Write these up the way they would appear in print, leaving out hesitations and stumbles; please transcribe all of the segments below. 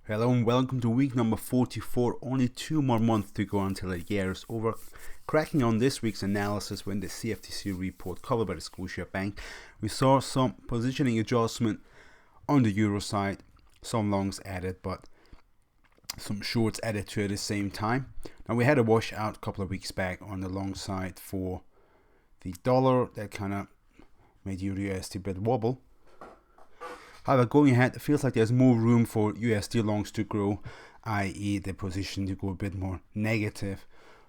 Hello and welcome to week number 44. Only 2 more months to go until the year is over. Cracking on this week's analysis when the CFTC report covered by the Scotia Bank, we saw some positioning adjustment on the euro side, some longs added, but some shorts added to it at the same time. Now we had a washout a couple of weeks back on the long side for the dollar that kind of made Euro USD a bit wobble. However, going ahead, it feels like there's more room for USD longs to grow, i.e. the position to go a bit more negative.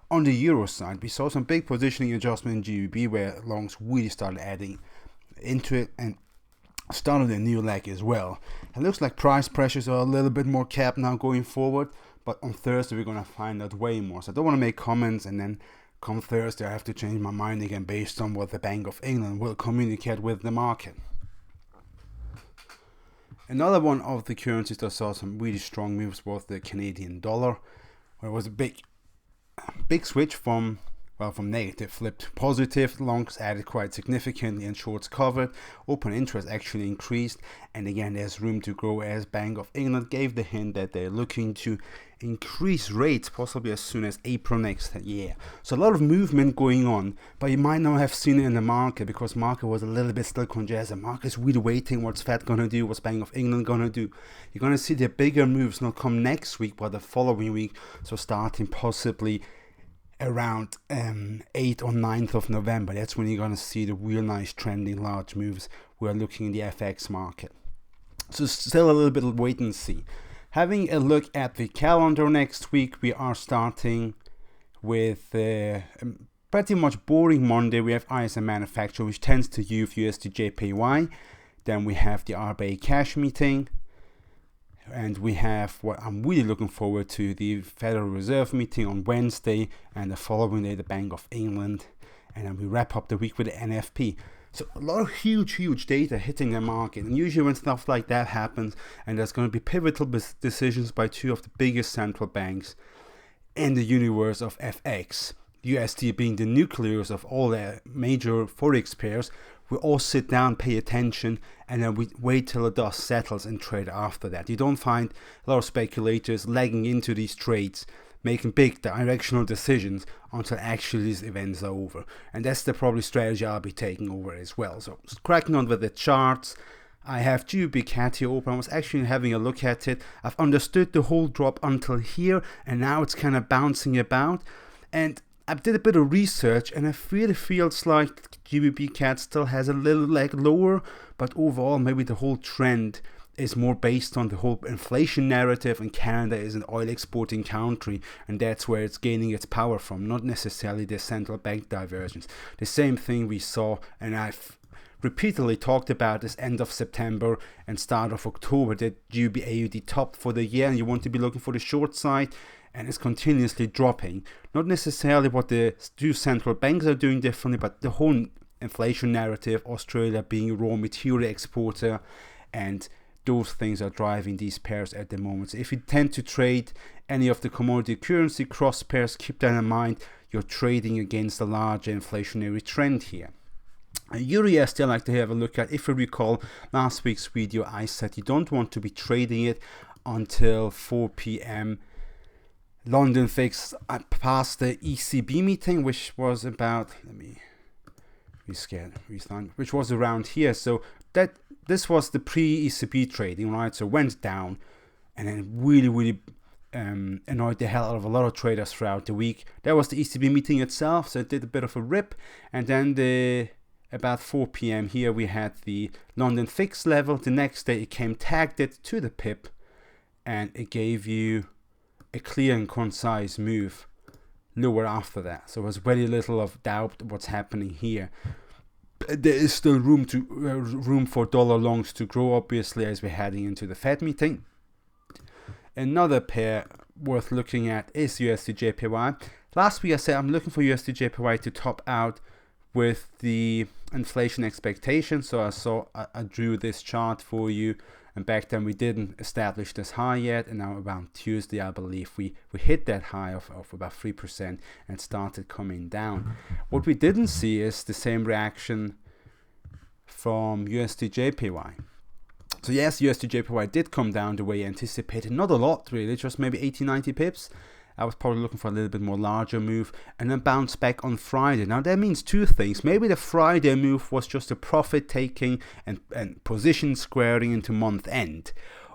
On the euro side, we saw some big positioning adjustment in GBP where longs really started adding into it and started a new leg as well. It looks like price pressures are a little bit more capped now going forward, but on Thursday we're going to find out way more. So I don't want to make comments and then come Thursday I have to change my mind again based on what the Bank of England will communicate with the market. Another one of the currencies that saw some really strong moves was the Canadian dollar, where it was a big switch from negative flipped to positive. Longs added quite significantly and shorts covered. Open interest actually increased, and again there's room to grow as Bank of England gave the hint that they're looking to increase rates possibly as soon as April next year. So a lot of movement going on, but you might not have seen it in the market because market was a little bit still congested. Market's really waiting what's Fed gonna do, what's Bank of England gonna do. You're gonna see the bigger moves not come next week but the following week, so starting possibly around 8th or 9th of November. That's when you're going to see the real nice trending large moves. We're looking in the FX market. So still a little bit of wait and see. Having a look at the calendar next week, we are starting with pretty much boring Monday. We have ISM Manufacturer, which tends to use UsdJpy. Then we have the RBA cash meeting. And we have what I'm really looking forward to, the Federal Reserve meeting on Wednesday, and the following day the Bank of England, and then we wrap up the week with the NFP. So a lot of huge data hitting the market, and usually when stuff like that happens and there's going to be pivotal decisions by two of the biggest central banks in the universe of FX, USD being the nucleus of all the major Forex pairs, we all sit down, pay attention, and then we wait till the dust settles and trade after that. You don't find a lot of speculators lagging into these trades, making big directional decisions until actually these events are over. And that's the probably strategy I'll be taking over as well. So cracking on with the charts, I have GbpCad here open. I was actually having a look at it. I've understood the whole drop until here, and now it's kind of bouncing about. And I did a bit of research and it really feels like GbpCad still has a little leg lower, but overall maybe the whole trend is more based on the whole inflation narrative, and Canada is an oil exporting country and that's where it's gaining its power from, not necessarily the central bank divergence. The same thing we saw, and I've repeatedly talked about this end of September and start of October, that GBAUD topped for the year and you want to be looking for the short side, and it's continuously dropping. Not necessarily what the two central banks are doing differently, but the whole inflation narrative, Australia being a raw material exporter, and those things are driving these pairs at the moment. So if you tend to trade any of the commodity currency cross pairs, keep that in mind. You're trading against a larger inflationary trend here. Euro USD I like to have a look at. If you recall last week's video, I said you don't want to be trading it until 4 p.m. London fix past the ECB meeting, which was about, let me restart, which was around here. So this was the pre-ECB trading, right? So went down and then really annoyed the hell out of a lot of traders throughout the week. That was the ECB meeting itself, so it did a bit of a rip, and then about 4 p.m. here we had the London fix level. The next day it came tagged it to the pip, and it gave you a clear and concise move lower after that. So there's very little of doubt what's happening here. There is still room for dollar longs to grow, obviously, as we're heading into the Fed meeting. Another pair worth looking at is UsdJpy. Last week I said I'm looking for UsdJpy to top out with the inflation expectation. So I drew this chart for you, and back then we didn't establish this high yet, and now around Tuesday I believe we hit that high of about 3% and started coming down. What we didn't see is the same reaction from UsdJpy. So yes, UsdJpy did come down the way anticipated. Not a lot really, just maybe 80-90 pips. I was probably looking for a little bit more larger move, and then bounced back on Friday. Now that means two things. Maybe the Friday move was just a profit taking and position squaring into month end,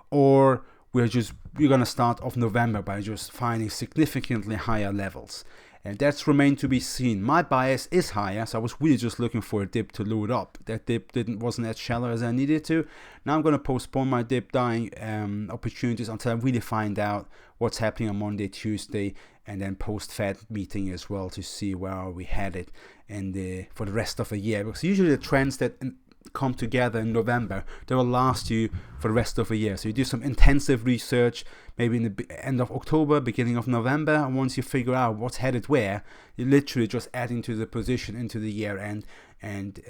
or we're gonna start off November by just finding significantly higher levels. And that's remained to be seen. My bias is higher, so I was really just looking for a dip to load up. That dip wasn't as shallow as I needed to. Now I'm going to postpone my dip buying opportunities until I really find out what's happening on Monday, Tuesday, and then post-Fed meeting as well, to see where are we headed for the rest of the year. Because usually the trends that come together in November, they will last you for the rest of the year. So you do some intensive research maybe in the end of October, beginning of November, and once you figure out what's headed where, you're literally just adding to the position into the year end and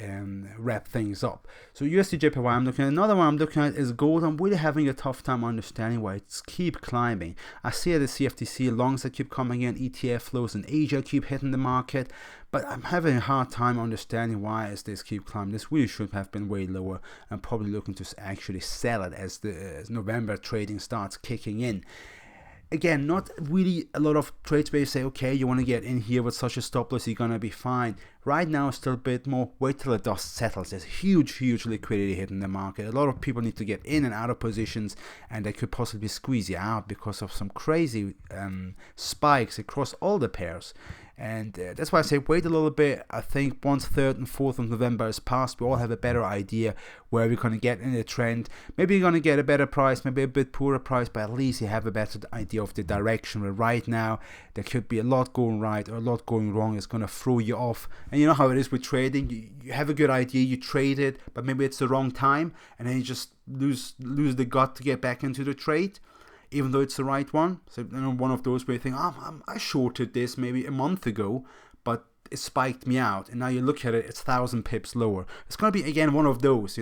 wrap things up. So UsdJpy I'm looking at. Another one I'm looking at is gold. I'm really having a tough time understanding why it's keep climbing. I see the CFTC longs that keep coming in, ETF flows in Asia keep hitting the market, but I'm having a hard time understanding why is this keep climbing. This really should have been way lower. I'm probably looking to actually sell it as the November trading starts kicking in. Again, not really a lot of trades where you say, okay, you want to get in here with such a stop loss, you're going to be fine. Right now, still a bit more, wait till the dust settles. There's huge liquidity hitting the market. A lot of people need to get in and out of positions, and they could possibly squeeze you out because of some crazy spikes across all the pairs. And that's why I say wait a little bit. I think once 3rd and 4th of November is passed, we all have a better idea where we're going to get in the trend. Maybe you're going to get a better price, maybe a bit poorer price, but at least you have a better idea of the direction. Where right now, there could be a lot going right or a lot going wrong. It's going to throw you off. And you know how it is with trading. You have a good idea, you trade it, but maybe it's the wrong time, and then you just lose the gut to get back into the trade, even though it's the right one. So one of those where you think, I shorted this maybe a month ago, but it spiked me out, and now you look at it, it's 1,000 pips lower. It's going to be again one of those,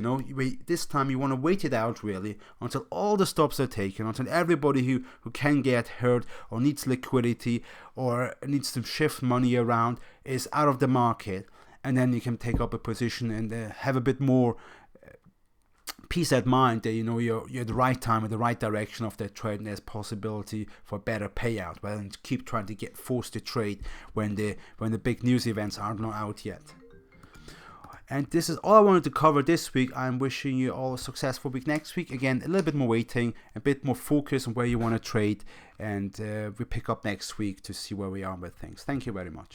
this time you want to wait it out really until all the stops are taken, until everybody who can get hurt or needs liquidity or needs to shift money around is out of the market, and then you can take up a position and have a bit more peace at mind that you're at the right time in the right direction of that trade, and there's possibility for better payout, rather than keep trying to get forced to trade when the big news events aren't out yet. And this is all I wanted to cover this week. I'm wishing you all a successful week next week. Again, a little bit more waiting, a bit more focus on where you want to trade, and we pick up next week to see where we are with things. Thank you very much.